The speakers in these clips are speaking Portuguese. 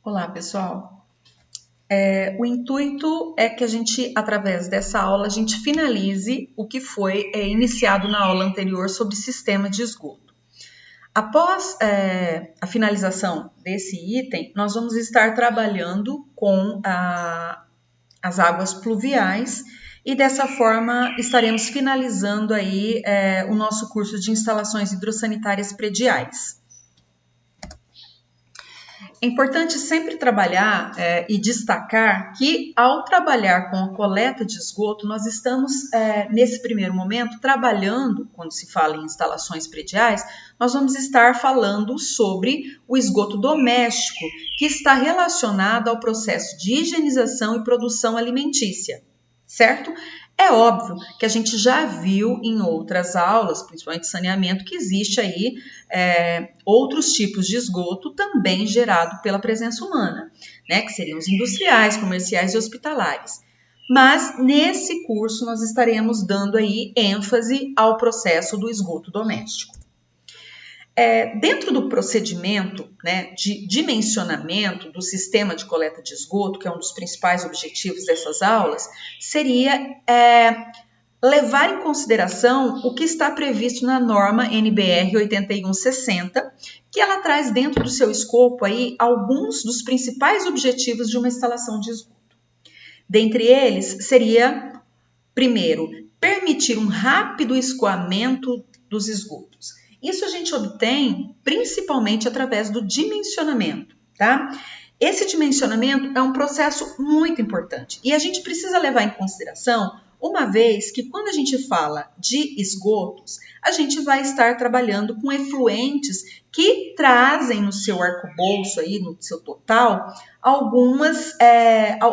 Olá, pessoal. O intuito é que a gente, através dessa aula, a gente finalize o que foi iniciado na aula anterior sobre sistema de esgoto. Após a finalização desse item, nós vamos estar trabalhando com as águas pluviais e dessa forma estaremos finalizando aí o nosso curso de instalações hidrossanitárias prediais. É importante sempre trabalhar e destacar que, ao trabalhar com a coleta de esgoto, nós estamos, nesse primeiro momento, trabalhando, quando se fala em instalações prediais, nós vamos estar falando sobre o esgoto doméstico, que está relacionado ao processo de higienização e produção alimentícia, certo? É óbvio que a gente já viu em outras aulas, principalmente saneamento, que existe aí outros tipos de esgoto também gerado pela presença humana, né? Que seriam os industriais, comerciais e hospitalares. Mas nesse curso nós estaremos dando aí ênfase ao processo do esgoto doméstico. Dentro do procedimento, né, de dimensionamento do sistema de coleta de esgoto, que é um dos principais objetivos dessas aulas, seria levar em consideração o que está previsto na norma NBR 8160, que ela traz dentro do seu escopo aí alguns dos principais objetivos de uma instalação de esgoto. Dentre eles, seria, primeiro, permitir um rápido escoamento dos esgotos. Isso a gente obtém principalmente através do dimensionamento, tá? Esse dimensionamento é um processo muito importante e a gente precisa levar em consideração, uma vez que quando a gente fala de esgotos, a gente vai estar trabalhando com efluentes que trazem no seu arcabouço aí, no seu total,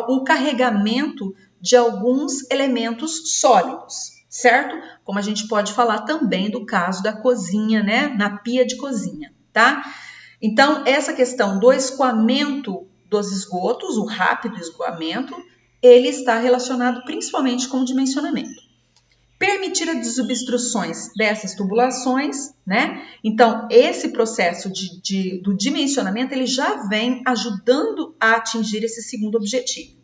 o carregamento de alguns elementos sólidos, certo? Como a gente pode falar também do caso da cozinha, né? Na pia de cozinha, tá? Então, essa questão do escoamento dos esgotos, o rápido escoamento, ele está relacionado principalmente com o dimensionamento. Permitir as desobstruções dessas tubulações, né? Então, esse processo do dimensionamento, ele já vem ajudando a atingir esse segundo objetivo.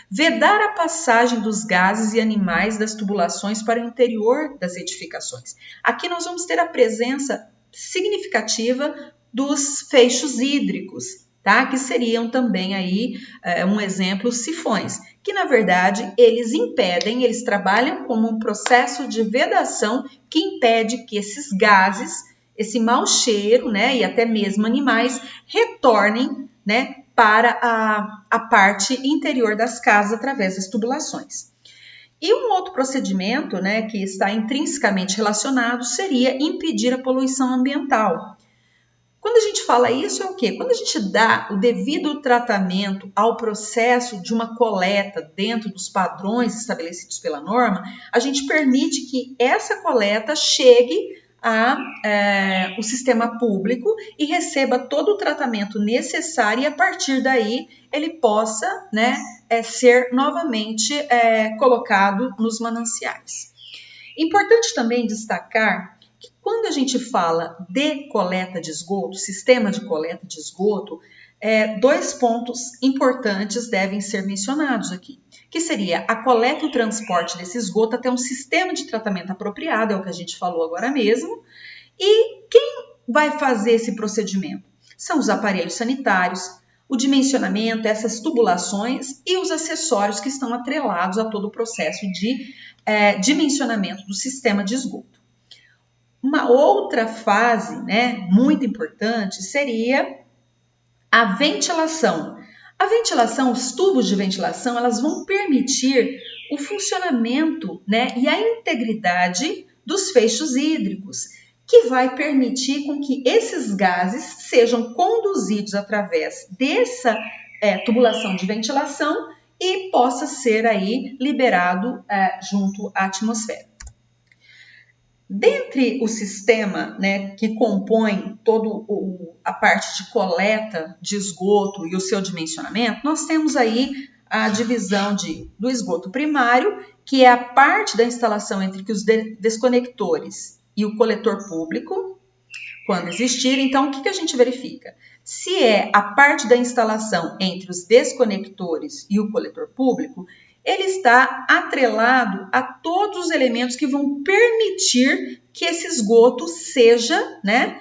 Vedar a passagem dos gases e animais das tubulações para o interior das edificações. Aqui nós vamos ter a presença significativa dos feixos hídricos, tá? Que seriam também aí um exemplo, sifões, que na verdade eles trabalham como um processo de vedação que impede que esses gases, esse mau cheiro, né, e até mesmo animais, retornem, né, para a parte interior das casas através das tubulações. E um outro procedimento, né, que está intrinsecamente relacionado seria impedir a poluição ambiental. Quando a gente fala isso é o quê? Quando a gente dá o devido tratamento ao processo de uma coleta dentro dos padrões estabelecidos pela norma, a gente permite que essa coleta chegue ao sistema público e receba todo o tratamento necessário e a partir daí ele possa, né, ser novamente colocado nos mananciais. Importante também destacar que quando a gente fala de coleta de esgoto, sistema de coleta de esgoto, dois pontos importantes devem ser mencionados aqui, que seria a coleta e o transporte desse esgoto até um sistema de tratamento apropriado, é o que a gente falou agora mesmo, e quem vai fazer esse procedimento? São os aparelhos sanitários, o dimensionamento, essas tubulações e os acessórios que estão atrelados a todo o processo de dimensionamento do sistema de esgoto. Uma outra fase, né, muito importante seria a ventilação. A ventilação, os tubos de ventilação, elas vão permitir o funcionamento, né, e a integridade dos feixos hídricos, que vai permitir com que esses gases sejam conduzidos através dessa tubulação de ventilação e possa ser aí liberado junto à atmosfera. Dentre o sistema, né, que compõe toda a parte de coleta de esgoto e o seu dimensionamento, nós temos aí a divisão do esgoto primário, que é a parte da instalação entre os desconectores e o coletor público. Quando existir, então, o que a gente verifica? Se é a parte da instalação entre os desconectores e o coletor público, ele está atrelado a todos os elementos que vão permitir que esse esgoto seja, né,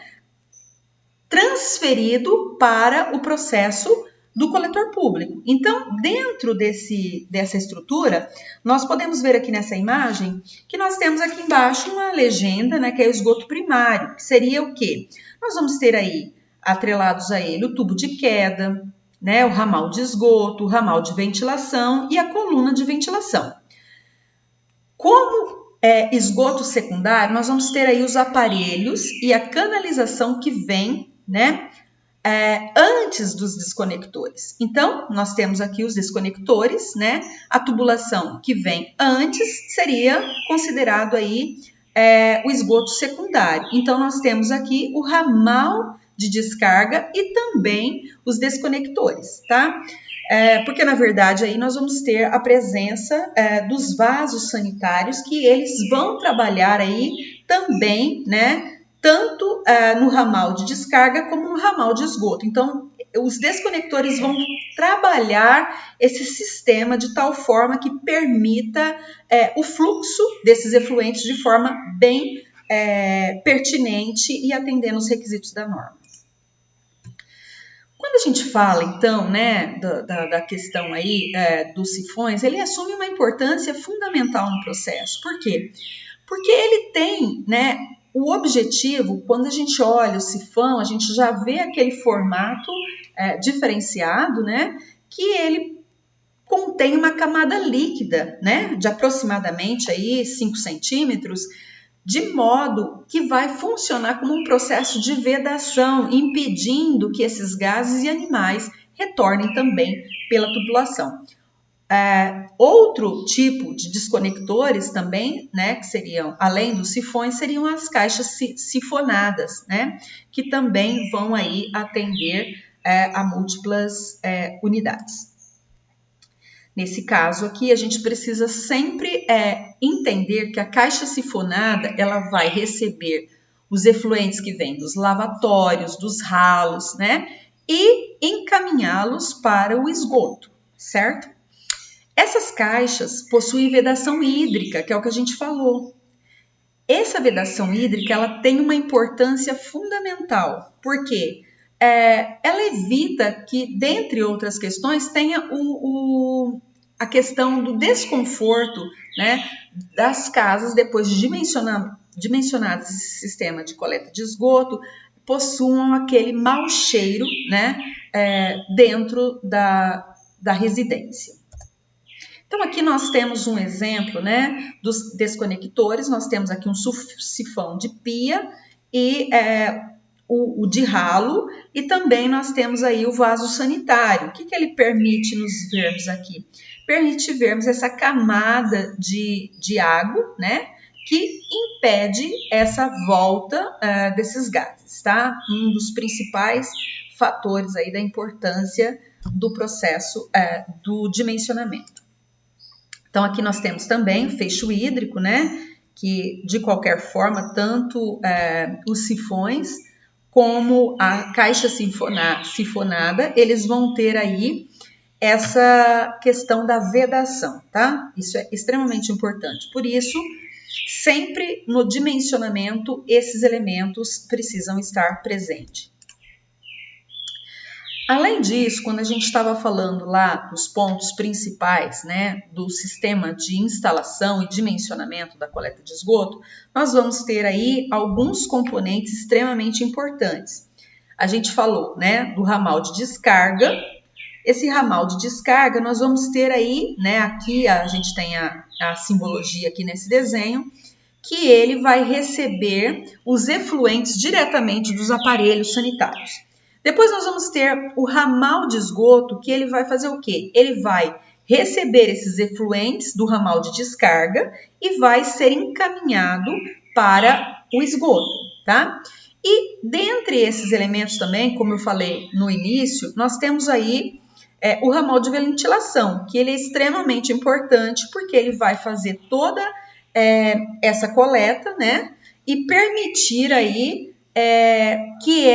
transferido para o processo do coletor público. Então, dentro dessa estrutura, nós podemos ver aqui nessa imagem que nós temos aqui embaixo uma legenda, né, que é o esgoto primário, que seria o quê? Nós vamos ter aí, atrelados a ele, o tubo de queda, né, o ramal de esgoto, o ramal de ventilação e a coluna de ventilação. Como esgoto secundário, nós vamos ter aí os aparelhos e a canalização que vem, né, antes dos desconectores. Então, nós temos aqui os desconectores, né? A tubulação que vem antes seria considerado aí o esgoto secundário. Então, nós temos aqui o ramal de descarga e também os desconectores, tá? Porque, na verdade, aí nós vamos ter a presença dos vasos sanitários que eles vão trabalhar aí também, né? Tanto no ramal de descarga como no ramal de esgoto. Então, os desconectores vão trabalhar esse sistema de tal forma que permita o fluxo desses efluentes de forma bem pertinente e atendendo os requisitos da norma. Quando a gente fala, então, né, da questão aí dos sifões, ele assume uma importância fundamental no processo. Por quê? Porque ele tem, né, o objetivo, quando a gente olha o sifão, a gente já vê aquele formato diferenciado, né, que ele contém uma camada líquida, né, de aproximadamente aí 5 centímetros, de modo que vai funcionar como um processo de vedação, impedindo que esses gases e animais retornem também pela tubulação. Outro tipo de desconectores também, né, que seriam, além dos sifões, seriam as caixas sifonadas, né, que também vão aí atender a múltiplas unidades. Nesse caso aqui, a gente precisa sempre entender que a caixa sifonada, ela vai receber os efluentes que vêm dos lavatórios, dos ralos, né, e encaminhá-los para o esgoto, certo? Essas caixas possuem vedação hídrica, que é o que a gente falou. Essa vedação hídrica, ela tem uma importância fundamental, porque ela evita que, dentre outras questões, tenha a questão do desconforto, né, das casas depois de dimensionadas esse sistema de coleta de esgoto, possuam aquele mau cheiro, né, dentro da residência. Então, aqui nós temos um exemplo, né, dos desconectores. Nós temos aqui um sifão de pia e o de ralo, e também nós temos aí o vaso sanitário. O que ele permite nos vermos aqui? Permite vermos essa camada de água, né, que impede essa volta desses gases, tá? Um dos principais fatores aí da importância do processo do dimensionamento. Então, aqui nós temos também o fecho hídrico, né, que de qualquer forma, tanto os sifões como a caixa sifonada, eles vão ter aí essa questão da vedação, tá? Isso é extremamente importante. Por isso, sempre no dimensionamento, esses elementos precisam estar presentes. Além disso, quando a gente estava falando lá dos pontos principais, né, do sistema de instalação e dimensionamento da coleta de esgoto, nós vamos ter aí alguns componentes extremamente importantes. A gente falou, né, do ramal de descarga. Esse ramal de descarga, nós vamos ter aí, né, aqui a gente tem a simbologia aqui nesse desenho, que ele vai receber os efluentes diretamente dos aparelhos sanitários. Depois nós vamos ter o ramal de esgoto, que ele vai fazer o quê? Ele vai receber esses efluentes do ramal de descarga e vai ser encaminhado para o esgoto, tá? E dentre esses elementos também, como eu falei no início, nós temos aí o ramal de ventilação, que ele é extremamente importante porque ele vai fazer toda essa coleta, né? E permitir aí que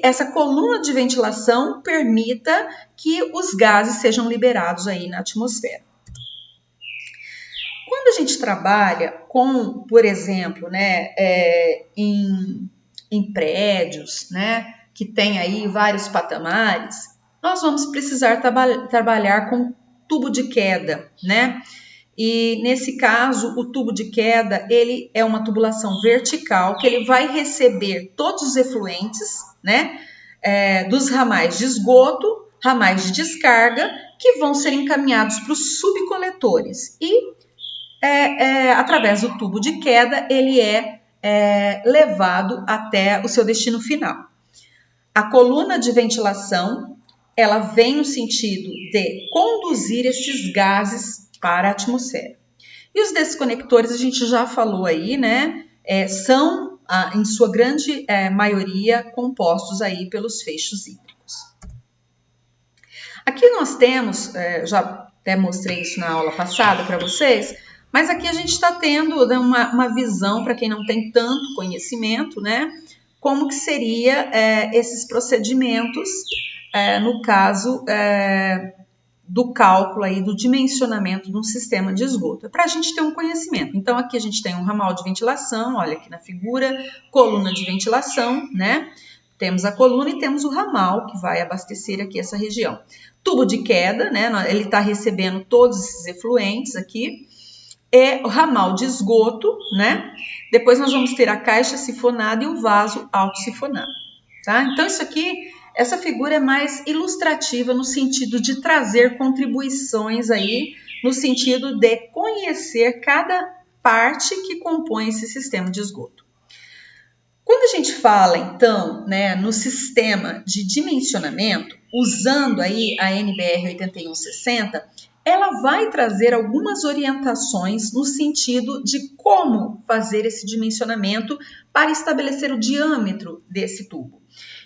essa coluna de ventilação permita que os gases sejam liberados aí na atmosfera. Quando a gente trabalha com, por exemplo, né, em prédios, né, que tem aí vários patamares, nós vamos precisar trabalhar com tubo de queda, né? E nesse caso, o tubo de queda, ele é uma tubulação vertical que ele vai receber todos os efluentes, né, dos ramais de esgoto, ramais de descarga, que vão ser encaminhados para os subcoletores. E através do tubo de queda, ele é levado até o seu destino final. A coluna de ventilação, ela vem no sentido de conduzir esses gases para a atmosfera. E os desconectores, a gente já falou aí, né? São, em sua grande maioria, compostos aí pelos feixes hídricos. Aqui nós temos, já até mostrei isso na aula passada para vocês, mas aqui a gente está tendo uma visão, para quem não tem tanto conhecimento, né? Como que seria esses procedimentos, no caso do cálculo aí, do dimensionamento de um sistema de esgoto. É para a gente ter um conhecimento. Então, aqui a gente tem um ramal de ventilação, olha aqui na figura, coluna de ventilação, né? Temos a coluna e temos o ramal, que vai abastecer aqui essa região. Tubo de queda, né? Ele está recebendo todos esses efluentes aqui. O ramal de esgoto, né? Depois nós vamos ter a caixa sifonada e o vaso autossifonado, tá? Então, isso aqui, essa figura é mais ilustrativa no sentido de trazer contribuições aí, no sentido de conhecer cada parte que compõe esse sistema de esgoto. Quando a gente fala, então, né, no sistema de dimensionamento, usando aí a NBR 8160, ela vai trazer algumas orientações no sentido de como fazer esse dimensionamento para estabelecer o diâmetro desse tubo.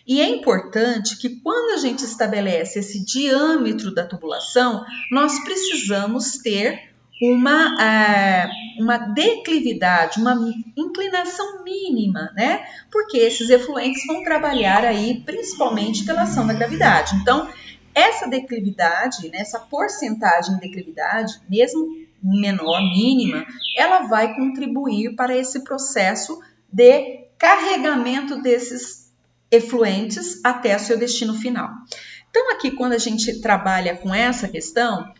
E é importante que quando a gente estabelece esse diâmetro da tubulação, nós precisamos ter uma declividade, uma inclinação mínima, né? Porque esses efluentes vão trabalhar aí principalmente pela ação da gravidade. Então, essa declividade, né, essa porcentagem de declividade, mesmo menor, mínima, ela vai contribuir para esse processo de carregamento desses efluentes até o seu destino final. Então, aqui, quando a gente trabalha com essa questão,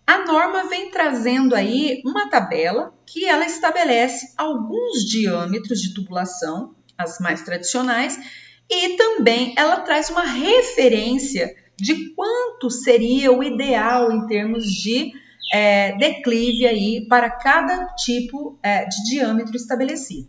a norma vem trazendo aí uma tabela que ela estabelece alguns diâmetros de tubulação, as mais tradicionais, e também ela traz uma referência de quanto seria o ideal em termos de declive aí para cada tipo de diâmetro estabelecido.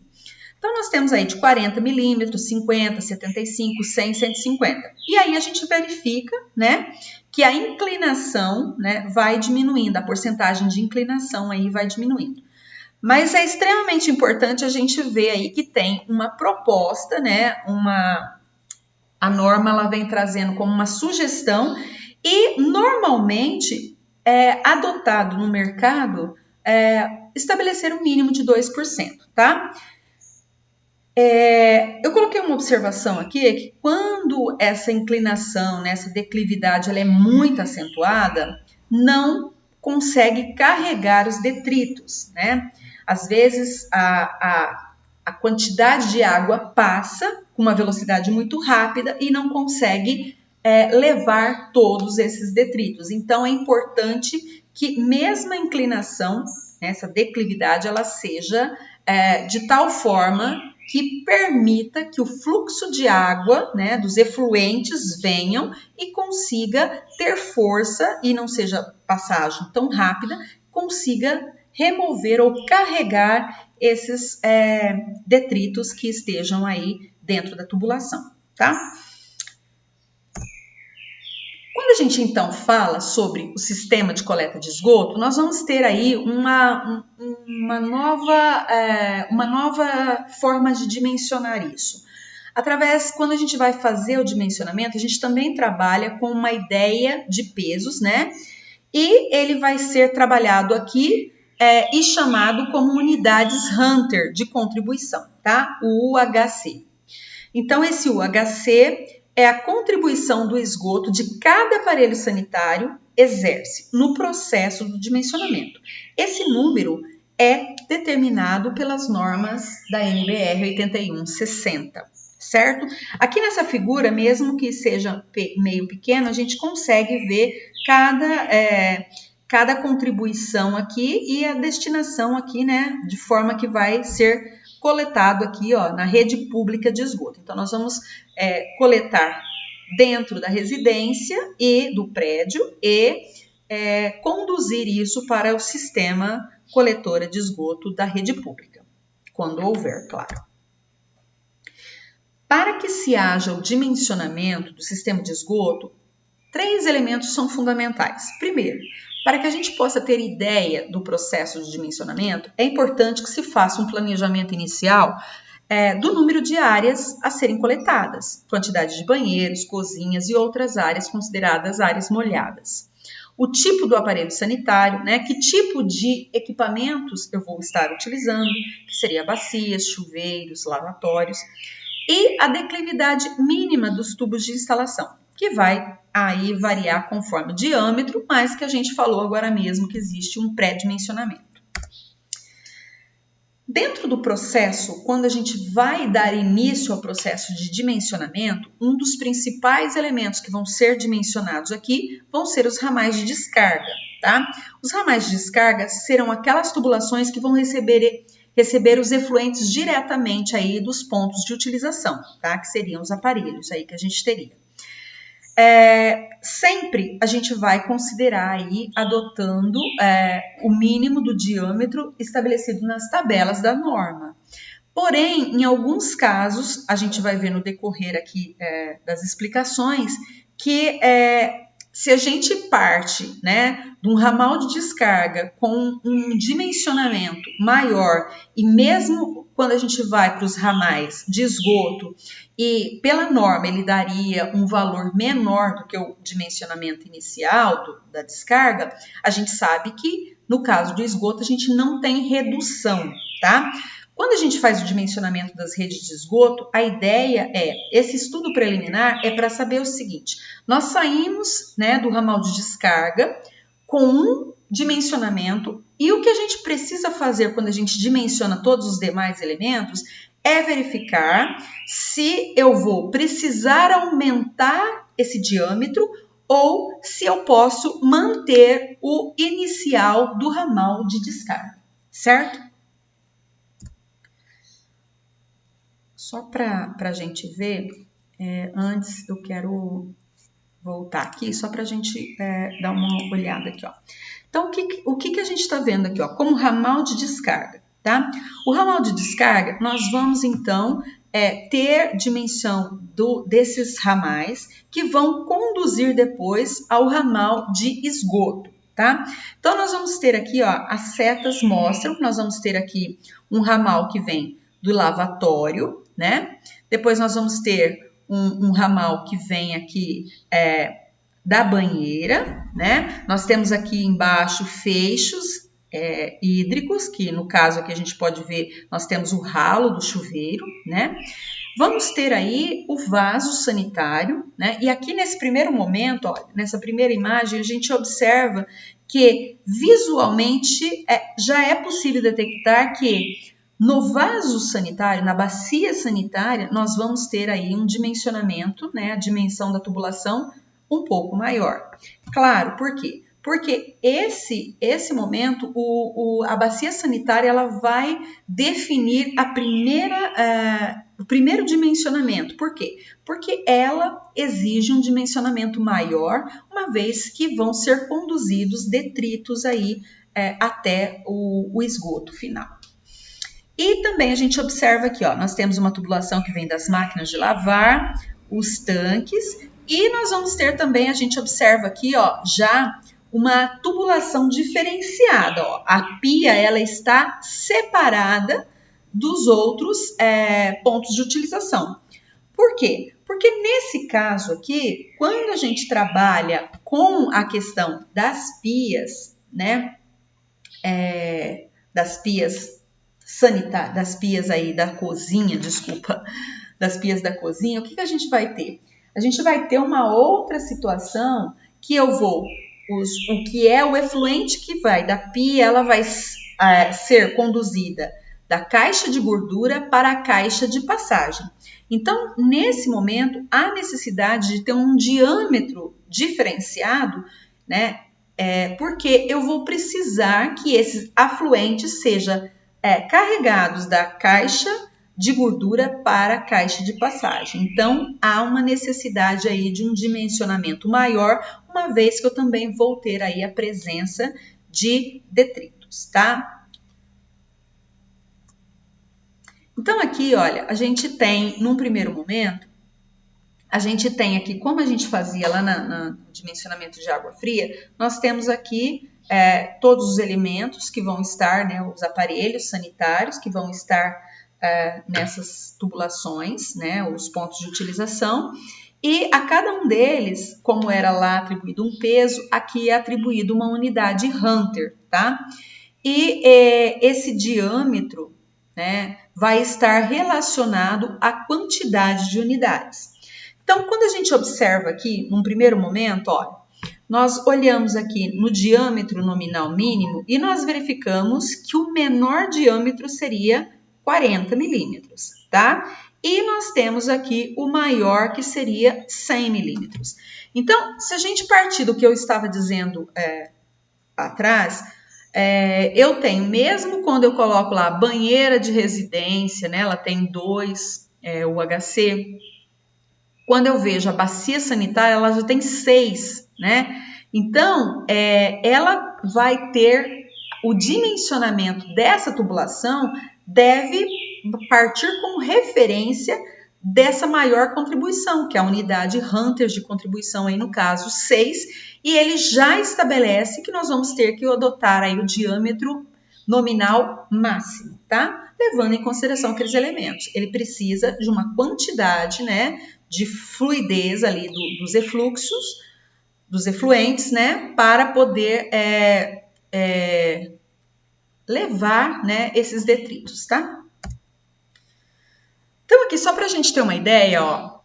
Então, nós temos aí de 40 milímetros, 50, 75, 100, 150. E aí a gente verifica, né, que a inclinação, né, vai diminuindo, a porcentagem de inclinação aí vai diminuindo. Mas é extremamente importante a gente ver aí que tem uma proposta, né, a norma ela vem trazendo como uma sugestão e normalmente é adotado no mercado estabelecer um mínimo de 2%, tá? Eu coloquei uma observação aqui, que quando essa inclinação, né, essa declividade, ela é muito acentuada, não consegue carregar os detritos, né? Às vezes, a quantidade de água passa com uma velocidade muito rápida e não consegue levar todos esses detritos. Então, é importante que mesmo a inclinação, essa declividade, ela seja de tal forma que permita que o fluxo de água, né, dos efluentes venham e consiga ter força e não seja passagem tão rápida, consiga remover ou carregar esses detritos que estejam aí dentro da tubulação, tá? Quando a gente, então, fala sobre o sistema de coleta de esgoto, nós vamos ter aí uma nova forma de dimensionar isso. Quando a gente vai fazer o dimensionamento, a gente também trabalha com uma ideia de pesos, né? E ele vai ser trabalhado aqui e chamado como unidades Hunter de contribuição, tá? O UHC. Então, esse UHC é a contribuição do esgoto de cada aparelho sanitário exerce no processo do dimensionamento. Esse número é determinado pelas normas da NBR 8160, certo? Aqui nessa figura, mesmo que seja meio pequeno, a gente consegue ver cada contribuição aqui e a destinação aqui, né, de forma que vai ser coletado aqui, ó, na rede pública de esgoto. Então, nós vamos coletar dentro da residência e do prédio e conduzir isso para o sistema coletora de esgoto da rede pública, quando houver, claro. Para que se haja o dimensionamento do sistema de esgoto, 3 elementos são fundamentais. Primeiro, para que a gente possa ter ideia do processo de dimensionamento, é importante que se faça um planejamento inicial do número de áreas a serem coletadas, quantidade de banheiros, cozinhas e outras áreas consideradas áreas molhadas. O tipo do aparelho sanitário, né? Que tipo de equipamentos eu vou estar utilizando, que seria bacias, chuveiros, lavatórios, e a declividade mínima dos tubos de instalação, que vai aí variar conforme o diâmetro, mas que a gente falou agora mesmo que existe um pré-dimensionamento. Dentro do processo, quando a gente vai dar início ao processo de dimensionamento, um dos principais elementos que vão ser dimensionados aqui vão ser os ramais de descarga, tá? Os ramais de descarga serão aquelas tubulações que vão receber os efluentes diretamente aí dos pontos de utilização, tá? Que seriam os aparelhos aí que a gente teria. Sempre a gente vai considerar aí adotando o mínimo do diâmetro estabelecido nas tabelas da norma. Porém, em alguns casos, a gente vai ver no decorrer aqui das explicações que se a gente parte, né, de um ramal de descarga com um dimensionamento maior e mesmo quando a gente vai para os ramais de esgoto e pela norma ele daria um valor menor do que o dimensionamento inicial da descarga, a gente sabe que no caso do esgoto a gente não tem redução, tá? Quando a gente faz o dimensionamento das redes de esgoto, a ideia esse estudo preliminar é para saber o seguinte, nós saímos, né, do ramal de descarga com um dimensionamento e o que a gente precisa fazer quando a gente dimensiona todos os demais elementos é verificar se eu vou precisar aumentar esse diâmetro ou se eu posso manter o inicial do ramal de descarga, certo? Só para a gente ver, antes eu quero voltar aqui, só para a gente dar uma olhada aqui, ó. Então, o que a gente está vendo aqui, ó, como ramal de descarga, tá? O ramal de descarga, nós vamos, então, ter dimensão desses ramais que vão conduzir depois ao ramal de esgoto, tá? Então, nós vamos ter aqui, ó, as setas mostram que nós vamos ter aqui um ramal que vem do lavatório, né? Depois nós vamos ter um ramal que vem aqui da banheira, né? Nós temos aqui embaixo feixos hídricos, que no caso aqui a gente pode ver, nós temos o ralo do chuveiro, né? Vamos ter aí o vaso sanitário, né? E aqui nesse primeiro momento, ó, nessa primeira imagem, a gente observa que visualmente já é possível detectar que no vaso sanitário, na bacia sanitária, nós vamos ter aí um dimensionamento, né, a dimensão da tubulação um pouco maior. Claro, por quê? Porque esse momento, a bacia sanitária, ela vai definir o primeiro dimensionamento. Por quê? Porque ela exige um dimensionamento maior, uma vez que vão ser conduzidos detritos aí até o esgoto final. E também a gente observa aqui, ó, nós temos uma tubulação que vem das máquinas de lavar, os tanques, e nós vamos ter também, a gente observa aqui, ó, já uma tubulação diferenciada, ó. A pia, ela está separada dos outros pontos de utilização. Por quê? Porque nesse caso aqui, quando a gente trabalha com a questão das pias, né, das pias sanitárias, das pias aí da cozinha, desculpa, das pias da cozinha, o que a gente vai ter? A gente vai ter uma outra situação que eu vou, o que é o efluente que vai da pia, ela vai ser conduzida da caixa de gordura para a caixa de passagem. Então, nesse momento, há necessidade de ter um diâmetro diferenciado, né? Porque eu vou precisar que esses afluentes sejam carregados da caixa de gordura para a caixa de passagem. Então, há uma necessidade aí de um dimensionamento maior, uma vez que eu também vou ter aí a presença de detritos, tá? Então, aqui, olha, a gente tem, num primeiro momento, a gente tem aqui, como a gente fazia lá no dimensionamento de água fria, nós temos aqui todos os elementos que vão estar, né, os aparelhos sanitários que vão estar nessas tubulações, né, os pontos de utilização, e a cada um deles, como era lá atribuído um peso, aqui é atribuído uma unidade Hunter, tá? E esse diâmetro, né, vai estar relacionado à quantidade de unidades. Então, quando a gente observa aqui, num primeiro momento, ó, nós olhamos aqui no diâmetro nominal mínimo e nós verificamos que o menor diâmetro seria 40 milímetros, tá? E nós temos aqui o maior, que seria 100 milímetros. Então, se a gente partir do que eu estava dizendo atrás, eu tenho, mesmo quando eu coloco lá banheira de residência, né, ela tem 2 UHC, quando eu vejo a bacia sanitária, ela já tem 6, né? Então, ela vai ter o dimensionamento dessa tubulação deve partir como referência dessa maior contribuição, que é a unidade Hunter de contribuição, aí no caso 6, e ele já estabelece que nós vamos ter que adotar aí o diâmetro nominal máximo, tá? Levando em consideração aqueles elementos. Ele precisa de uma quantidade, né, de fluidez ali dos efluxos, dos efluentes, né, para poder levar, né, esses detritos, tá? Então, aqui, só para a gente ter uma ideia, ó,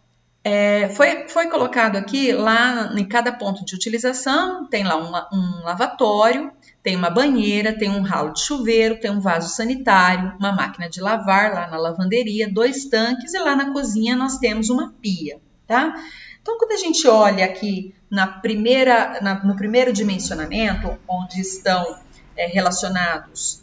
foi colocado aqui, lá em cada ponto de utilização, tem lá um lavatório, tem uma banheira, tem um ralo de chuveiro, tem um vaso sanitário, uma máquina de lavar lá na lavanderia, 2 tanques, e lá na cozinha nós temos uma pia, tá? Então, quando a gente olha aqui no primeiro dimensionamento, onde estão relacionados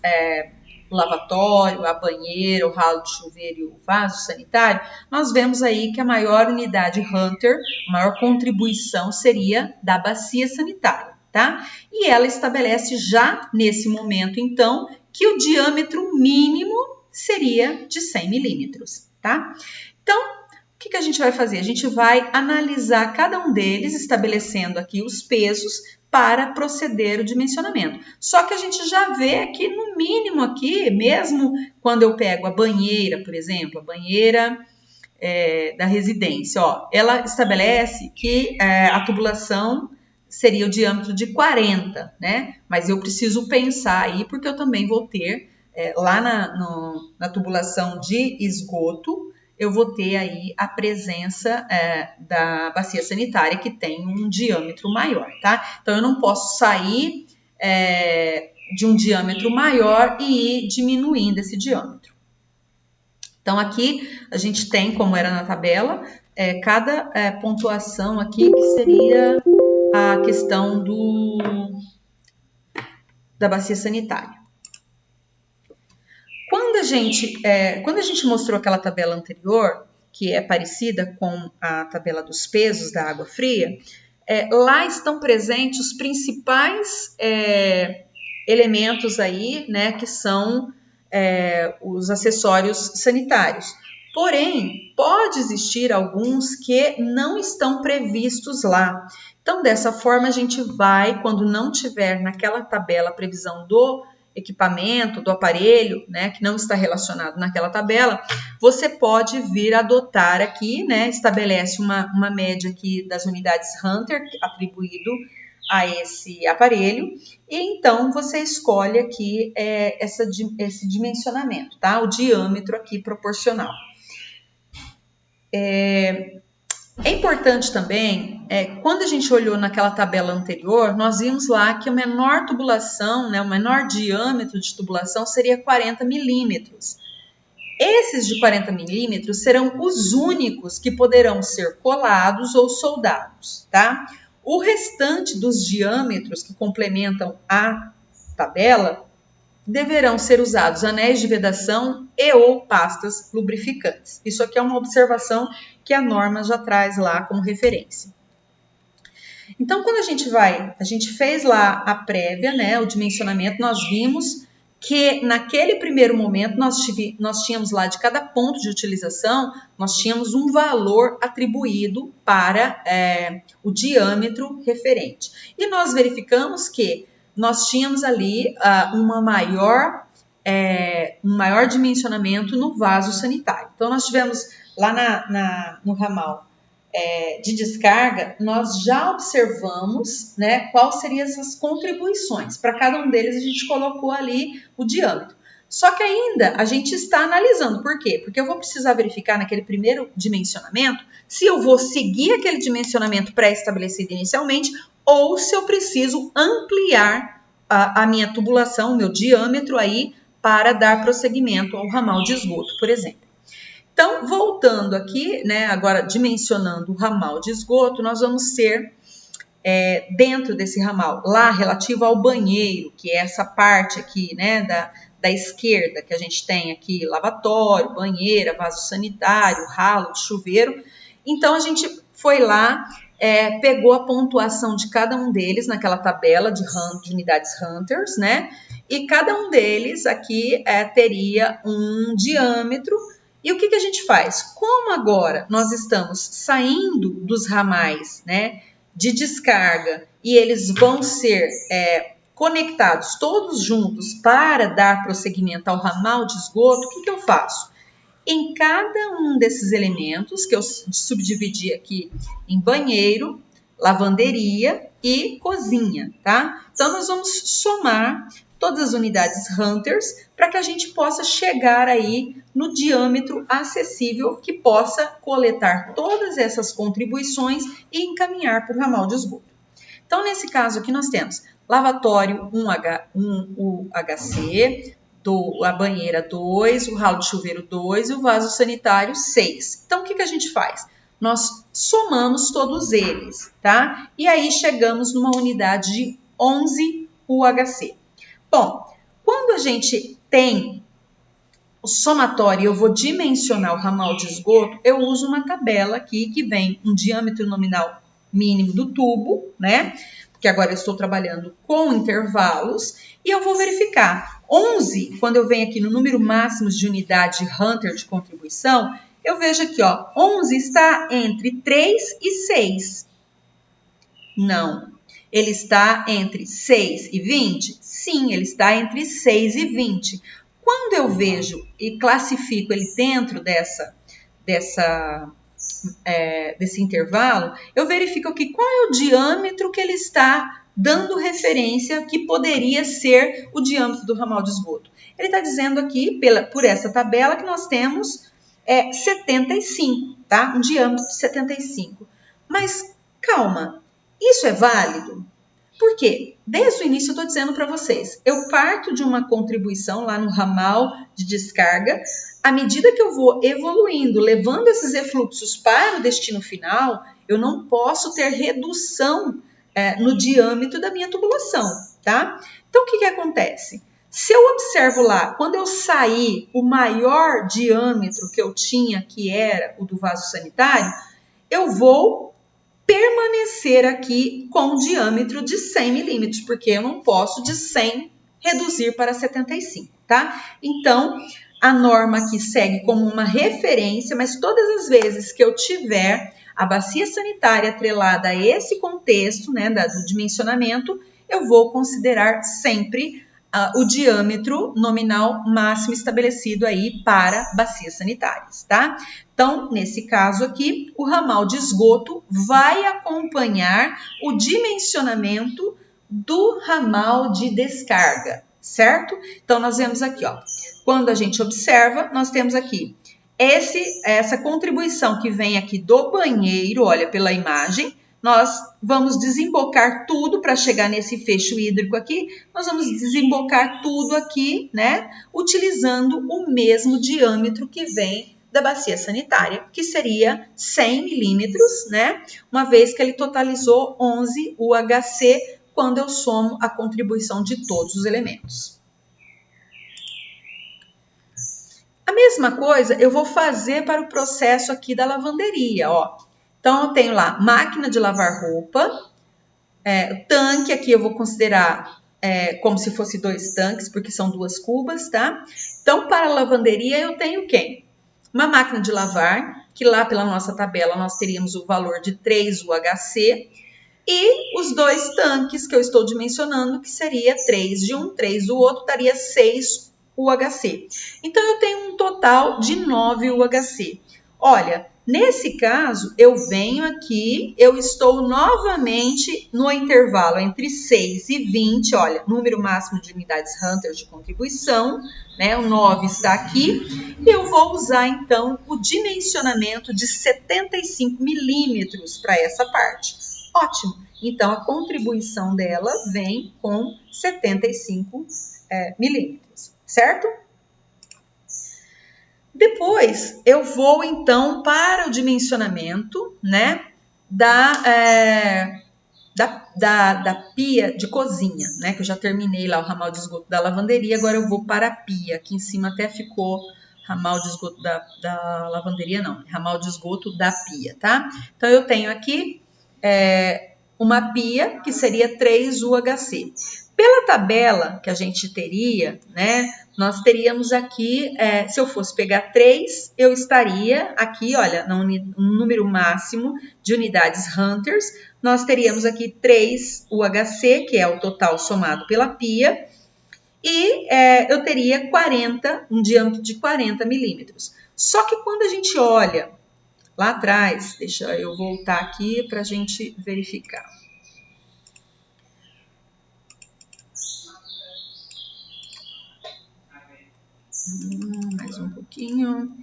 o lavatório, a banheira, o ralo de chuveiro e o vaso sanitário, nós vemos aí que a maior unidade Hunter, a maior contribuição seria da bacia sanitária, tá? E ela estabelece já nesse momento, então, que o diâmetro mínimo seria de 100 milímetros, tá? Então, o que a gente vai fazer? A gente vai analisar cada um deles, estabelecendo aqui os pesos para proceder o dimensionamento. Só que a gente já vê aqui, no mínimo aqui, mesmo quando eu pego a banheira, por exemplo, a banheira da residência, ó, ela estabelece que a tubulação seria o diâmetro de 40, né? Mas eu preciso pensar aí, porque eu também vou ter, lá na tubulação de esgoto, eu vou ter aí a presença da bacia sanitária, que tem um diâmetro maior, tá? Então, eu não posso sair de um diâmetro maior e ir diminuindo esse diâmetro. Então, aqui a gente tem, como era na tabela, cada pontuação aqui, que seria a questão da bacia sanitária. Quando a gente mostrou aquela tabela anterior, que é parecida com a tabela dos pesos da água fria, lá estão presentes os principais elementos aí, né, que são os acessórios sanitários. Porém, pode existir alguns que não estão previstos lá. Então, dessa forma, a gente vai, quando não tiver naquela tabela a previsão do equipamento, do aparelho, né, que não está relacionado naquela tabela, você pode vir adotar aqui, né, estabelece uma média aqui das unidades Hunter atribuído a esse aparelho, e então você escolhe aqui esse dimensionamento, tá? O diâmetro aqui proporcional. É importante também, quando a gente olhou naquela tabela anterior, nós vimos lá que a menor tubulação, né, o menor diâmetro de tubulação seria 40 milímetros. Esses de 40 milímetros serão os únicos que poderão ser colados ou soldados, tá? O restante dos diâmetros que complementam a tabela deverão ser usados anéis de vedação e ou pastas lubrificantes. Isso aqui é uma observação que a norma já traz lá como referência. Então, quando a gente fez lá a prévia, né, o dimensionamento, nós vimos que naquele primeiro momento nós tínhamos lá de cada ponto de utilização, nós tínhamos um valor atribuído para o diâmetro referente. E nós verificamos que nós tínhamos ali um maior dimensionamento no vaso sanitário. Então, nós tivemos lá no ramal de descarga, nós já observamos, né, quais seriam essas contribuições. Para cada um deles, a gente colocou ali o diâmetro. Só que ainda a gente está analisando. Por quê? Porque eu vou precisar verificar naquele primeiro dimensionamento se eu vou seguir aquele dimensionamento pré-estabelecido inicialmente ou se eu preciso ampliar a minha tubulação, o meu diâmetro aí, para dar prosseguimento ao ramal de esgoto, por exemplo. Então, voltando aqui, né, agora dimensionando o ramal de esgoto, nós vamos ser dentro desse ramal, lá relativo ao banheiro, que é essa parte aqui, né, da esquerda, que a gente tem aqui lavatório, banheira, vaso sanitário, ralo, chuveiro. Então, a gente foi lá, pegou a pontuação de cada um deles naquela tabela de unidades Hunters, né, e cada um deles aqui teria um diâmetro. E o que a gente faz? Como agora nós estamos saindo dos ramais, né, de descarga e eles vão ser conectados todos juntos para dar prosseguimento ao ramal de esgoto, o que eu faço? Em cada um desses elementos, que eu subdividi aqui em banheiro, lavanderia e cozinha, tá? Então, nós vamos somar todas as unidades Hunters para que a gente possa chegar aí no diâmetro acessível que possa coletar todas essas contribuições e encaminhar para o ramal de esgoto. Então, nesse caso aqui, nós temos lavatório 1 UHC, a banheira 2, o ralo de chuveiro 2 e o vaso sanitário 6. Então, o que a gente faz? Nós somamos todos eles, tá? E aí chegamos numa unidade de 11 UHC. Bom, quando a gente tem o somatório e eu vou dimensionar o ramal de esgoto, eu uso uma tabela aqui que vem um diâmetro nominal mínimo do tubo, né? Porque agora eu estou trabalhando com intervalos e eu vou verificar. 11, quando eu venho aqui no número máximo de unidade Hunter de contribuição, eu vejo aqui, ó, 11 está entre 3 e 6. Não. Ele está entre 6 e 20? Sim, ele está entre 6 e 20. Quando eu vejo e classifico ele dentro desse intervalo, eu verifico aqui qual é o diâmetro que ele está dando referência que poderia ser o diâmetro do ramal de esgoto. Ele está dizendo aqui, por essa tabela, que nós temos 75, tá? Um diâmetro de 75. Mas, calma, isso é válido? Por quê? Desde o início eu estou dizendo para vocês, eu parto de uma contribuição lá no ramal de descarga, à medida que eu vou evoluindo, levando esses efluxos para o destino final, eu não posso ter redução no diâmetro da minha tubulação, tá? Então, o que acontece? Se eu observo lá, quando eu saí, o maior diâmetro que eu tinha, que era o do vaso sanitário, eu vou permanecer aqui com um diâmetro de 100 milímetros, porque eu não posso de 100 reduzir para 75, tá? Então, a norma aqui segue como uma referência, mas todas as vezes que eu tiver a bacia sanitária atrelada a esse contexto, né, do dimensionamento, eu vou considerar sempre o diâmetro nominal máximo estabelecido aí para bacias sanitárias, tá? Então, nesse caso aqui, o ramal de esgoto vai acompanhar o dimensionamento do ramal de descarga, certo? Então, nós vemos aqui, ó, quando a gente observa, nós temos aqui essa contribuição que vem aqui do banheiro, olha, pela imagem, nós vamos desembocar tudo para chegar nesse fecho hídrico aqui, nós vamos desembocar tudo aqui, né, utilizando o mesmo diâmetro que vem da bacia sanitária, que seria 100 milímetros, né, uma vez que ele totalizou 11 UHC quando eu somo a contribuição de todos os elementos. A mesma coisa eu vou fazer para o processo aqui da lavanderia, ó. Então, eu tenho lá máquina de lavar roupa, tanque aqui eu vou considerar como se fosse 2 tanques, porque são 2 cubas, tá? Então, para a lavanderia eu tenho quem? Uma máquina de lavar, que lá pela nossa tabela nós teríamos o valor de 3 UHC, e os 2 tanques que eu estou dimensionando, que seria 3 de um, 3 do outro, daria 6 UHC. Então, eu tenho um total de 9 UHC. Olha, nesse caso, eu venho aqui, eu estou novamente no intervalo entre 6 e 20, olha, número máximo de unidades Hunter de contribuição, né? O 9 está aqui, e eu vou usar, então, o dimensionamento de 75 milímetros para essa parte. Ótimo! Então, a contribuição dela vem com 75 milímetros, certo? Depois, eu vou, então, para o dimensionamento, né, da pia de cozinha, né, que eu já terminei lá o ramal de esgoto da lavanderia, agora eu vou para a pia. Aqui em cima até ficou ramal de esgoto da lavanderia, não, ramal de esgoto da pia, tá? Então, eu tenho aqui uma pia que seria 3 UHC. Pela tabela que a gente teria, né, nós teríamos aqui, se eu fosse pegar 3, eu estaria aqui, olha, no número máximo de unidades Hunters, nós teríamos aqui 3 UHC, que é o total somado pela pia, e eu teria um diâmetro de 40 milímetros. Só que quando a gente olha lá atrás, deixa eu voltar aqui para a gente verificar. Mais um pouquinho.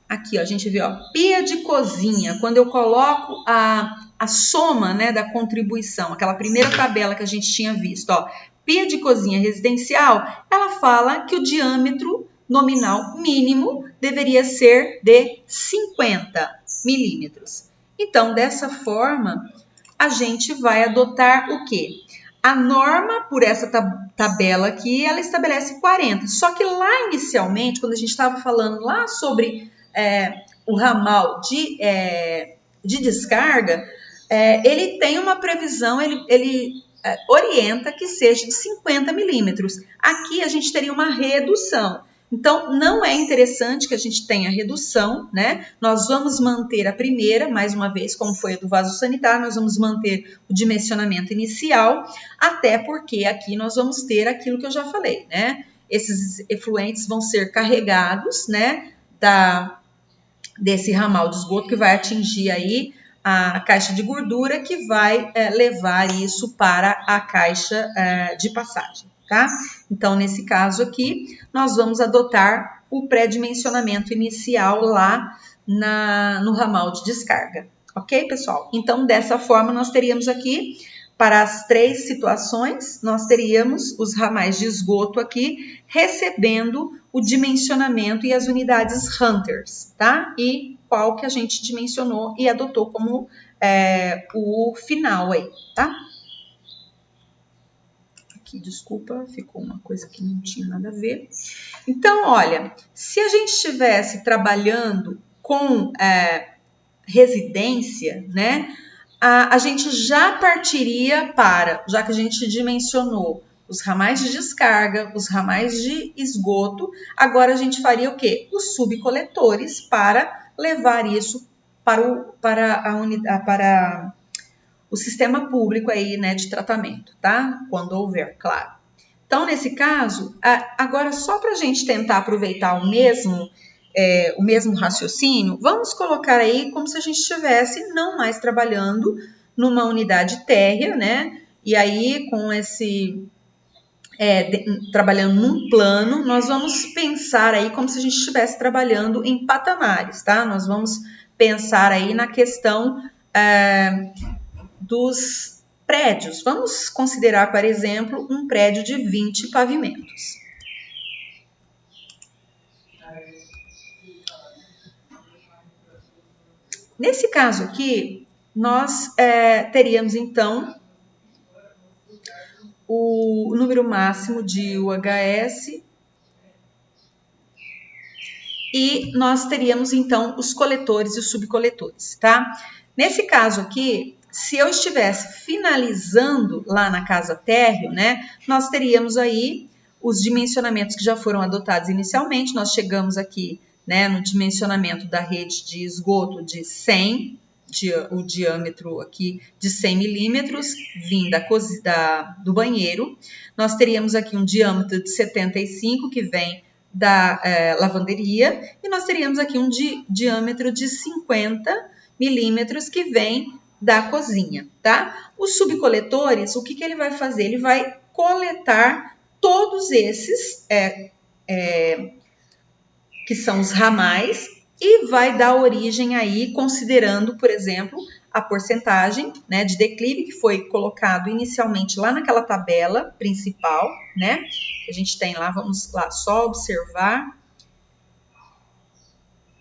Aqui, ó, a gente vê, ó, pia de cozinha. Quando eu coloco a soma, né, da contribuição, aquela primeira tabela que a gente tinha visto, ó, pia de cozinha residencial, ela fala que o diâmetro nominal mínimo deveria ser de 50 milímetros. Então, dessa forma, a gente vai adotar o quê? A norma, por essa tabela aqui, ela estabelece 40. Só que lá inicialmente, quando a gente estava falando lá sobre o ramal de descarga, ele tem uma previsão, ele orienta que seja de 50 milímetros. Aqui a gente teria uma redução. Então, não é interessante que a gente tenha redução, né? Nós vamos manter a primeira, mais uma vez, como foi a do vaso sanitário, nós vamos manter o dimensionamento inicial, até porque aqui nós vamos ter aquilo que eu já falei, né? Esses efluentes vão ser carregados, né, desse ramal de esgoto que vai atingir aí a caixa de gordura, que vai levar isso para a caixa de passagem. Tá? Então, nesse caso aqui, nós vamos adotar o pré-dimensionamento inicial lá no ramal de descarga. Ok, pessoal? Então, dessa forma, nós teríamos aqui, para as 3 situações, nós teríamos os ramais de esgoto aqui recebendo o dimensionamento e as unidades Hunters, tá? E qual que a gente dimensionou e adotou como o final aí, tá? Aqui, desculpa, ficou uma coisa que não tinha nada a ver. Então, olha, se a gente estivesse trabalhando com residência, né, a gente já partiria já que a gente dimensionou os ramais de descarga, os ramais de esgoto, agora a gente faria o quê? Os subcoletores para levar isso para o sistema público aí, né, de tratamento, tá? Quando houver, claro. Então, nesse caso, agora só para a gente tentar aproveitar o mesmo raciocínio, vamos colocar aí como se a gente estivesse não mais trabalhando numa unidade térrea, né? E aí, com trabalhando num plano, nós vamos pensar aí como se a gente estivesse trabalhando em patamares, tá? Nós vamos pensar aí na questão dos prédios. Vamos considerar, por exemplo, um prédio de 20 pavimentos. Nesse caso aqui, nós teríamos então o número máximo de UHS e nós teríamos então os coletores e os subcoletores, tá? Nesse caso aqui, se eu estivesse finalizando lá na casa térreo, né, nós teríamos aí os dimensionamentos que já foram adotados inicialmente. Nós chegamos aqui, né, no dimensionamento da rede de esgoto de 100, o diâmetro aqui de 100 milímetros, vindo do banheiro. Nós teríamos aqui um diâmetro de 75, que vem da lavanderia, e nós teríamos aqui um diâmetro de 50 milímetros, que vem da cozinha, tá? Os subcoletores, o que ele vai fazer? Ele vai coletar todos esses, que são os ramais, e vai dar origem aí, considerando, por exemplo, a porcentagem, né, de declive que foi colocado inicialmente lá naquela tabela principal, né? A gente tem lá, vamos lá só observar.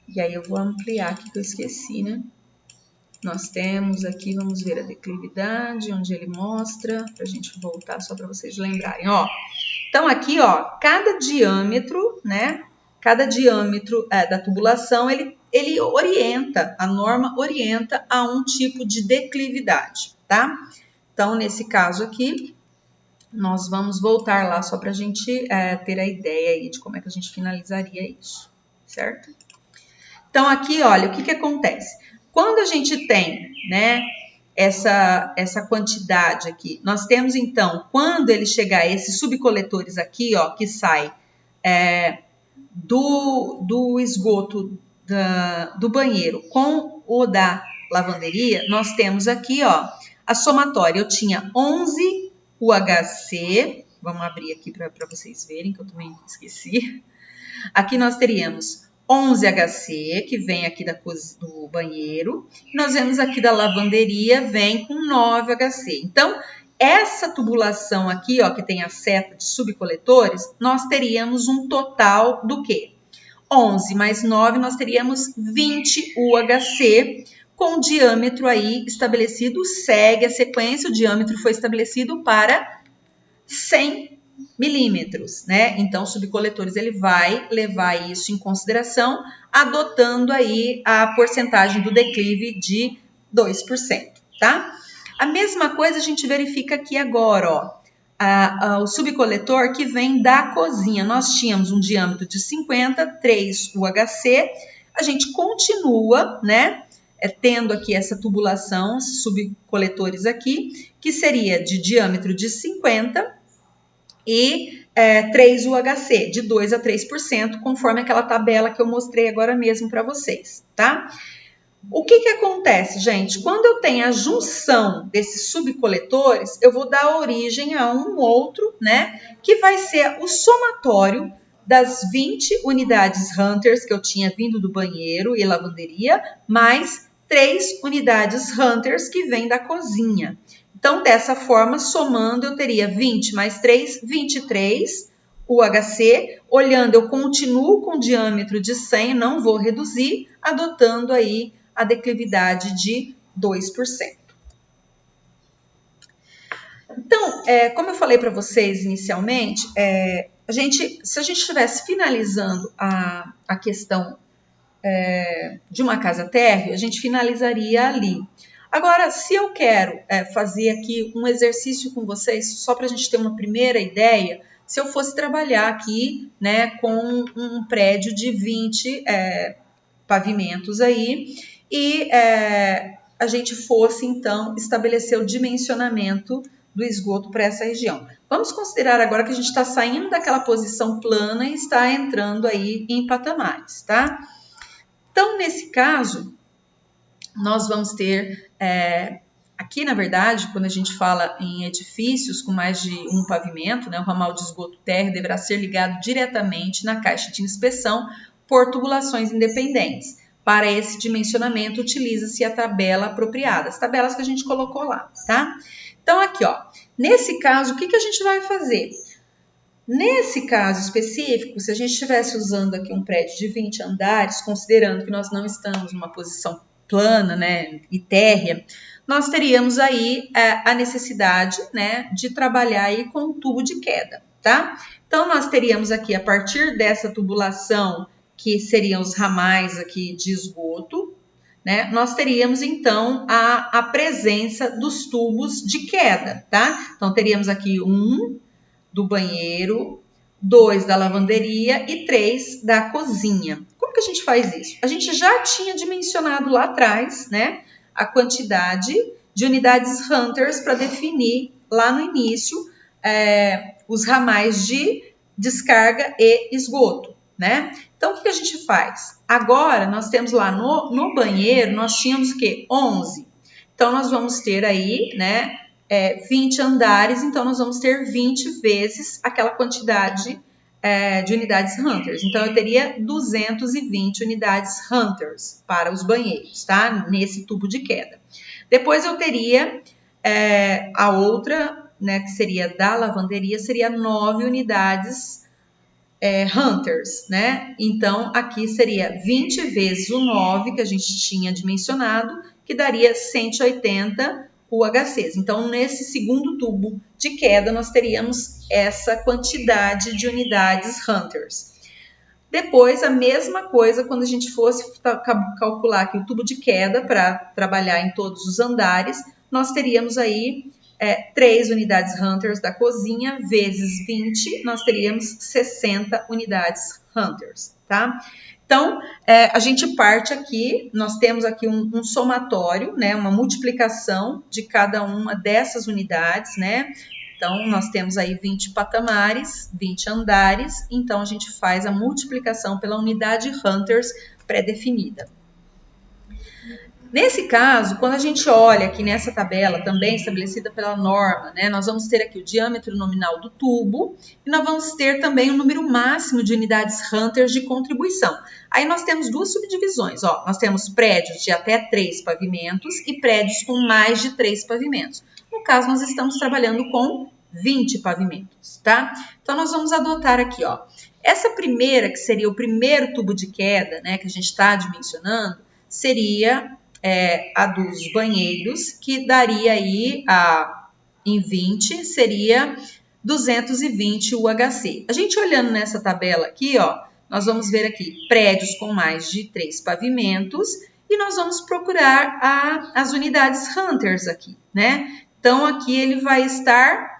E aí eu vou ampliar aqui que eu esqueci, né? Nós temos aqui, vamos ver a declividade, onde ele mostra, para a gente voltar só para vocês lembrarem, ó. Então aqui, ó, cada diâmetro, né? Cada diâmetro da tubulação, ele orienta, a norma orienta a um tipo de declividade, tá? Então, nesse caso aqui, nós vamos voltar lá só para a gente ter a ideia aí de como é que a gente finalizaria isso, certo? Então, aqui, olha, o que acontece? Quando a gente tem, né, essa quantidade aqui, nós temos, então, quando ele chegar a esses subcoletores aqui, ó, que sai do esgoto do banheiro com o da lavanderia, nós temos aqui, ó, a somatória. Eu tinha 11 UHC, vamos abrir aqui para vocês verem, que eu também esqueci. Aqui nós teríamos 11 HC, que vem aqui do banheiro. Nós vemos aqui da lavanderia, vem com 9 HC. Então, essa tubulação aqui, ó, que tem a seta de subcoletores, nós teríamos um total do quê? 11 mais 9, nós teríamos 20 UHC, com o diâmetro aí estabelecido, segue a sequência, o diâmetro foi estabelecido para 100 milímetros, né? Então, subcoletores, ele vai levar isso em consideração, adotando aí a porcentagem do declive de 2%, tá? A mesma coisa a gente verifica aqui agora, ó. O subcoletor que vem da cozinha. Nós tínhamos um diâmetro de 50, 3 UHC. A gente continua, né, tendo aqui essa tubulação, subcoletores aqui, que seria de diâmetro de 50 e 3 UHC, de 2 a 3%, conforme aquela tabela que eu mostrei agora mesmo para vocês, tá? O que acontece, gente? Quando eu tenho a junção desses subcoletores, eu vou dar origem a um outro, né? Que vai ser o somatório das 20 unidades Hunters que eu tinha vindo do banheiro e lavanderia, mais 3 unidades Hunters que vêm da cozinha. Então, dessa forma, somando, eu teria 20 mais 3, 23 UHC. Olhando, eu continuo com o diâmetro de 100, não vou reduzir, adotando aí a declividade de 2%. Então, como eu falei para vocês inicialmente, se a gente estivesse finalizando a questão de uma casa térrea, a gente finalizaria ali. Agora, se eu quero fazer aqui um exercício com vocês, só para a gente ter uma primeira ideia, se eu fosse trabalhar aqui, né, com um prédio de 20 pavimentos aí, e a gente fosse, então, estabelecer o dimensionamento do esgoto para essa região. Vamos considerar agora que a gente está saindo daquela posição plana e está entrando aí em patamares, tá? Então, nesse caso, nós vamos ter Aqui, na verdade, quando a gente fala em edifícios com mais de um pavimento, né, o ramal de esgoto térreo deverá ser ligado diretamente na caixa de inspeção por tubulações independentes. Para esse dimensionamento, utiliza-se a tabela apropriada, as tabelas que a gente colocou lá, tá? Então, aqui, ó, nesse caso, o que a gente vai fazer? Nesse caso específico, se a gente estivesse usando aqui um prédio de 20 andares, considerando que nós não estamos numa posição plana, né, e térrea, nós teríamos aí a necessidade, né, de trabalhar aí com um tubo de queda, tá? Então, nós teríamos aqui, a partir dessa tubulação, que seriam os ramais aqui de esgoto, né, nós teríamos, então, a presença dos tubos de queda, tá? Então, teríamos aqui um do banheiro, 2 da lavanderia e 3 da cozinha. Como que a gente faz isso? A gente já tinha dimensionado lá atrás, né, a quantidade de unidades Hunters para definir lá no início os ramais de descarga e esgoto, né? Então, o que a gente faz? Agora, nós temos lá no banheiro, nós tínhamos o quê? 11. Então, nós vamos ter aí, né, 20 andares, então nós vamos ter 20 vezes aquela quantidade de unidades Hunters. Então, eu teria 220 unidades Hunters para os banheiros, tá? Nesse tubo de queda. Depois eu teria a outra, né, que seria da lavanderia, seria 9 unidades Hunters, né? Então, aqui seria 20 vezes o 9 que a gente tinha dimensionado, que daria 180 UHCs. Então, nesse segundo tubo de queda, nós teríamos essa quantidade de unidades Hunters. Depois, a mesma coisa quando a gente fosse calcular aqui o tubo de queda para trabalhar em todos os andares, nós teríamos aí 3 unidades Hunters da cozinha vezes 20, nós teríamos 60 unidades Hunters, tá? Então, a gente parte aqui, nós temos aqui um somatório, né, uma multiplicação de cada uma dessas unidades, né? Então, nós temos aí 20 patamares, 20 andares, então a gente faz a multiplicação pela unidade Hunters pré-definida. Nesse caso, quando a gente olha aqui nessa tabela, também estabelecida pela norma, né, nós vamos ter aqui o diâmetro nominal do tubo e nós vamos ter também o número máximo de unidades Hunters de contribuição. Aí nós temos duas subdivisões, ó, nós temos prédios de até 3 pavimentos e prédios com mais de 3 pavimentos. No caso, nós estamos trabalhando com 20 pavimentos, tá? Então, nós vamos adotar aqui, ó, essa primeira, que seria o primeiro tubo de queda, né, que a gente está dimensionando, seria a dos banheiros, que daria aí, em 20, seria 220 UHC. A gente olhando nessa tabela aqui, ó, nós vamos ver aqui prédios com mais de 3 pavimentos e nós vamos procurar as unidades Hunters aqui, né? Então, aqui ele vai estar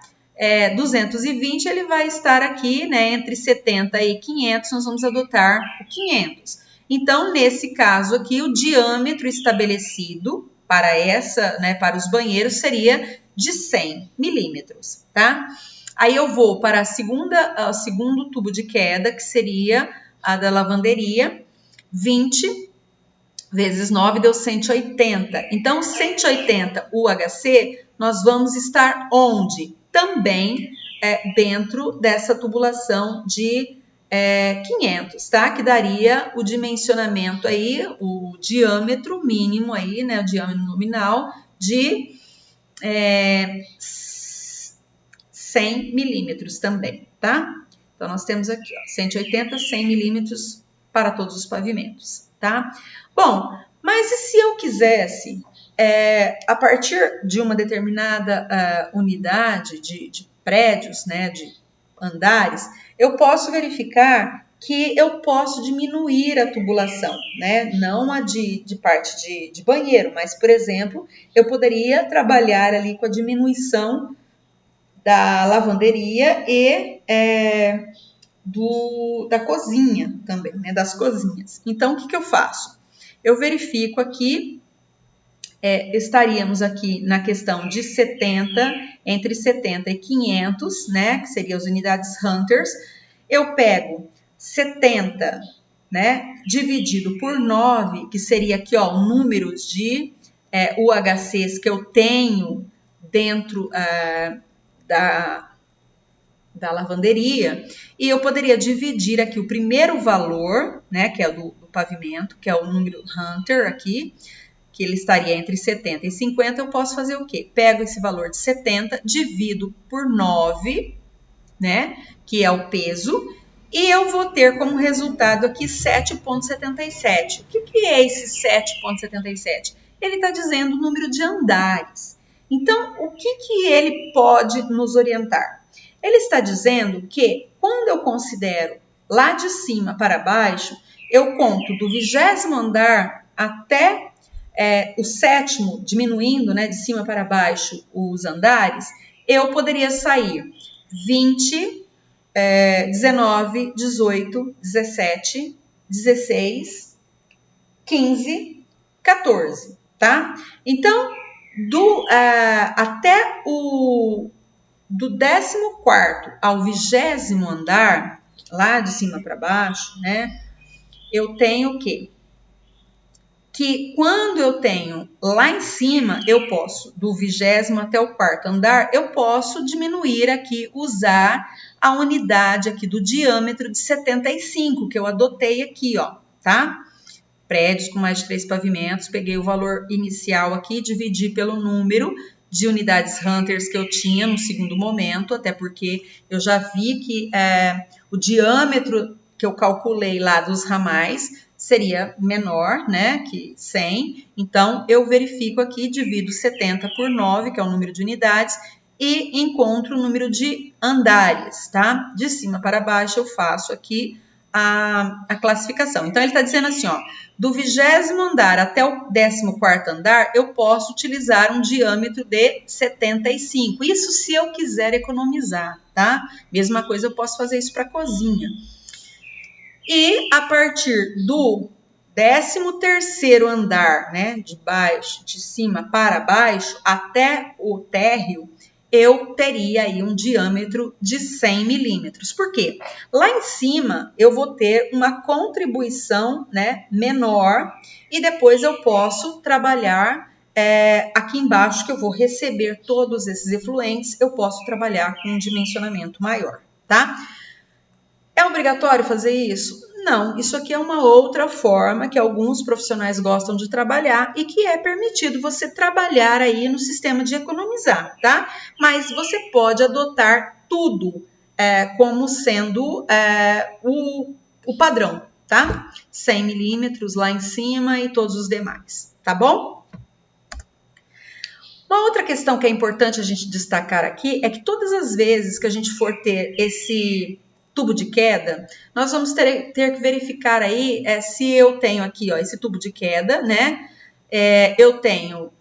220, ele vai estar aqui, né, entre 70 e 500, nós vamos adotar o 500. Então, nesse caso aqui, o diâmetro estabelecido para para os banheiros seria de 100 milímetros, tá? Aí eu vou para o segundo tubo de queda, que seria a da lavanderia, 20 vezes 9 deu 180. Então, 180 UHC, nós vamos estar onde? Também dentro dessa tubulação de 500, tá? Que daria o dimensionamento aí, o diâmetro mínimo aí, né? O diâmetro nominal de 100 milímetros também, tá? Então, nós temos aqui, ó, 180, 100 milímetros para todos os pavimentos, tá? Bom, mas e se eu quisesse, a partir de uma determinada unidade de prédios, né, de andares, eu posso verificar que eu posso diminuir a tubulação, né? Não a de parte de banheiro, mas, por exemplo, eu poderia trabalhar ali com a diminuição da lavanderia e da cozinha também, né? Das cozinhas. Então, o que eu faço? Eu verifico aqui, estaríamos aqui na questão de 70, entre 70 e 500, né, que seriam as unidades Hunters. Eu pego 70, né, dividido por 9, que seria aqui, ó, o número de UHCs que eu tenho dentro da lavanderia, e eu poderia dividir aqui o primeiro valor, né, que é do pavimento, que é o número Hunter aqui, que ele estaria entre 70 e 50, eu posso fazer o quê? Pego esse valor de 70, divido por 9, né, que é o peso, e eu vou ter como resultado aqui 7,77. O que é esse 7,77? Ele está dizendo o número de andares. Então, o que ele pode nos orientar? Ele está dizendo que quando eu considero lá de cima para baixo, eu conto do 20º andar até o 7º, diminuindo, né, de cima para baixo os andares, eu poderia sair 20, 19, 18, 17, 16, 15, 14, tá? Então, até do 14º ao 20º andar, lá de cima para baixo, né, eu tenho o quê? Que quando eu tenho lá em cima, eu posso, do 20º até o 4º andar, eu posso diminuir aqui, usar a unidade aqui do diâmetro de 75, que eu adotei aqui, ó, tá? Prédios com mais de 3 pavimentos, peguei o valor inicial aqui, dividi pelo número de unidades Hunters que eu tinha no segundo momento, até porque eu já vi que o diâmetro que eu calculei lá dos ramais seria menor, né, que 100. Então, eu verifico aqui, divido 70 por 9, que é o número de unidades, e encontro o número de andares, tá? De cima para baixo, eu faço aqui a classificação. Então, ele está dizendo assim, ó, do 20º andar até o 14º andar, eu posso utilizar um diâmetro de 75. Isso se eu quiser economizar, tá? Mesma coisa, eu posso fazer isso para a cozinha. E a partir do 13º andar, né, de cima para baixo, até o térreo, eu teria aí um diâmetro de 100 milímetros. Por quê? Lá em cima, eu vou ter uma contribuição, né, menor, e depois eu posso trabalhar aqui embaixo, que eu vou receber todos esses efluentes, eu posso trabalhar com um dimensionamento maior, tá? É obrigatório fazer isso? Não, isso aqui é uma outra forma que alguns profissionais gostam de trabalhar e que é permitido você trabalhar aí no sistema de economizar, tá? Mas você pode adotar tudo como sendo o padrão, tá? 100 milímetros lá em cima e todos os demais, tá bom? Uma outra questão que é importante a gente destacar aqui é que todas as vezes que a gente for ter esse tubo de queda, nós vamos ter que verificar aí se eu tenho aqui, ó, esse tubo de queda, né? Eu tenho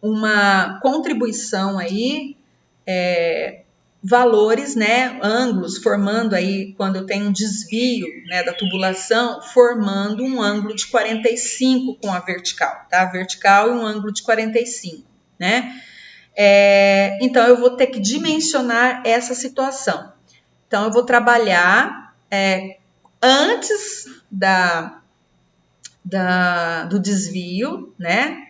uma contribuição aí, valores, né? Ângulos formando aí, quando eu tenho um desvio, né, da tubulação, formando um ângulo de 45 com a vertical, tá? Vertical e um ângulo de 45, né? Então, eu vou ter que dimensionar essa situação. Então, eu vou trabalhar antes do desvio, né,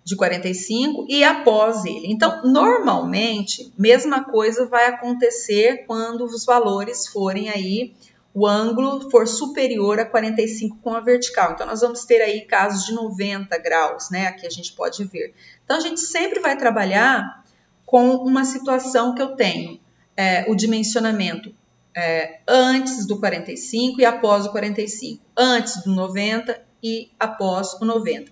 de 45 e após ele. Então, normalmente, mesma coisa vai acontecer quando os valores forem aí, o ângulo for superior a 45 com a vertical. Então, nós vamos ter aí casos de 90 graus, né, aqui a gente pode ver. Então, a gente sempre vai trabalhar com uma situação que eu tenho o dimensionamento antes do 45 e após o 45, antes do 90 e após o 90.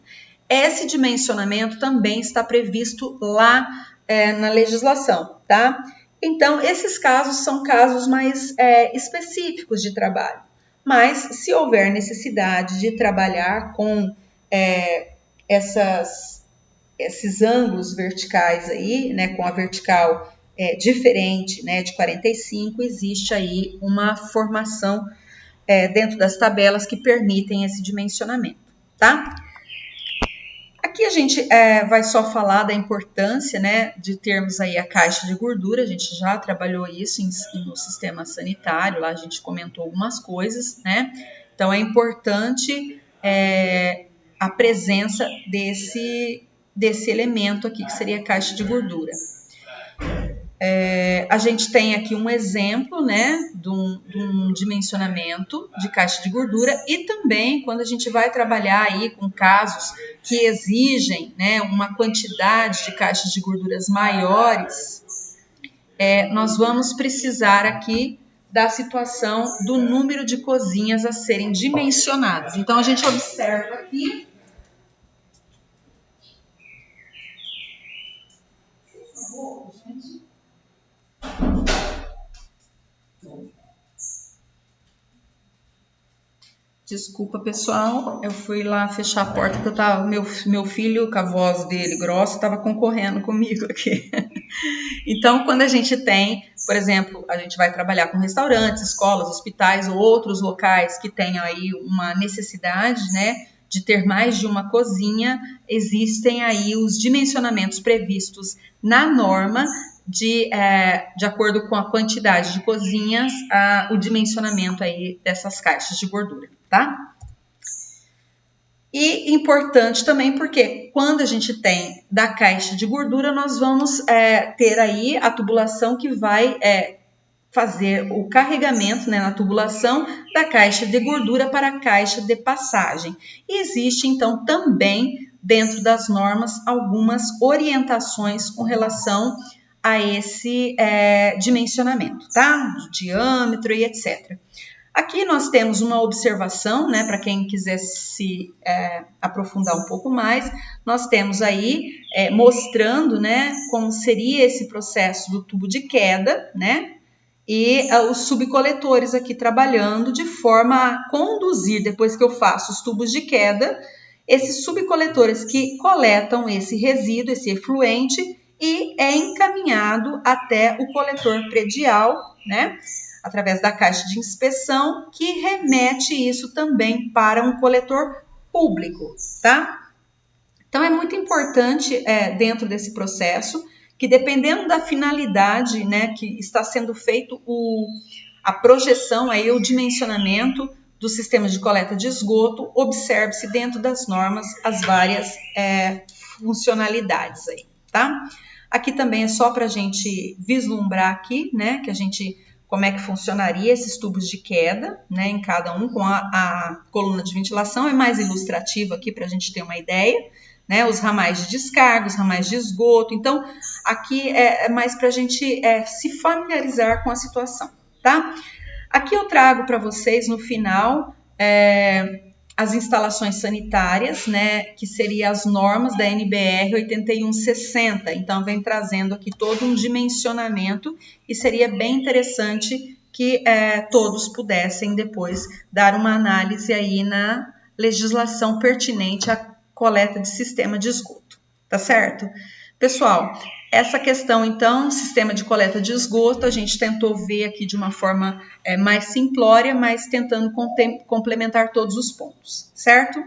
Esse dimensionamento também está previsto lá na legislação, tá? Então, esses casos são casos mais específicos de trabalho. Mas, se houver necessidade de trabalhar com esses ângulos verticais aí, né, com a vertical diferente, né, de 45, existe aí uma formação dentro das tabelas que permitem esse dimensionamento, tá? Aqui a gente vai só falar da importância, né, de termos aí a caixa de gordura. A gente já trabalhou isso no sistema sanitário, lá a gente comentou algumas coisas, né? Então é importante a presença desse elemento aqui, que seria a caixa de gordura. A gente tem aqui um exemplo, né, de um dimensionamento de caixa de gordura, e também quando a gente vai trabalhar aí com casos que exigem, né, uma quantidade de caixas de gorduras maiores, nós vamos precisar aqui da situação do número de cozinhas a serem dimensionadas. Então, a gente observa aqui. Desculpa, pessoal, eu fui lá fechar a porta porque eu tava, meu filho, com a voz dele grossa, estava concorrendo comigo aqui. Então, quando a gente tem, por exemplo, a gente vai trabalhar com restaurantes, escolas, hospitais ou outros locais que tenham aí uma necessidade, né, de ter mais de uma cozinha, existem aí os dimensionamentos previstos na norma de acordo com a quantidade de cozinhas, o dimensionamento aí dessas caixas de gordura, tá? E importante também porque quando a gente tem da caixa de gordura, nós vamos ter aí a tubulação que vai fazer o carregamento, né, na tubulação da caixa de gordura para a caixa de passagem. E existe então também dentro das normas algumas orientações com relação a esse dimensionamento, tá? De diâmetro e etc. Aqui nós temos uma observação, né, para quem quiser se aprofundar um pouco mais, nós temos aí mostrando, né, como seria esse processo do tubo de queda, né, e os subcoletores aqui trabalhando de forma a conduzir, depois que eu faço os tubos de queda, esses subcoletores que coletam esse resíduo, esse efluente, e é encaminhado até o coletor predial, né, através da caixa de inspeção, que remete isso também para um coletor público, tá? Então, é muito importante dentro desse processo, que dependendo da finalidade, né, que está sendo feito a projeção, aí, o dimensionamento dos sistemas de coleta de esgoto, observe-se dentro das normas as várias funcionalidades aí, tá? Aqui também é só para a gente vislumbrar aqui, né, como é que funcionaria esses tubos de queda, né, em cada um, com a coluna de ventilação, é mais ilustrativo aqui para a gente ter uma ideia, né, os ramais de descarga, os ramais de esgoto. Então, aqui é mais para a gente se familiarizar com a situação, tá? Aqui eu trago para vocês, no final, as instalações sanitárias, né, que seriam as normas da NBR 8160. Então, vem trazendo aqui todo um dimensionamento e seria bem interessante que todos pudessem depois dar uma análise aí na legislação pertinente à coleta de sistema de esgoto, tá certo? Pessoal, essa questão, então, sistema de coleta de esgoto, a gente tentou ver aqui de uma forma mais simplória, mas tentando complementar todos os pontos, certo?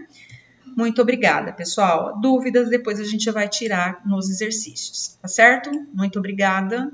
Muito obrigada, pessoal. Dúvidas, depois a gente vai tirar nos exercícios, tá certo? Muito obrigada.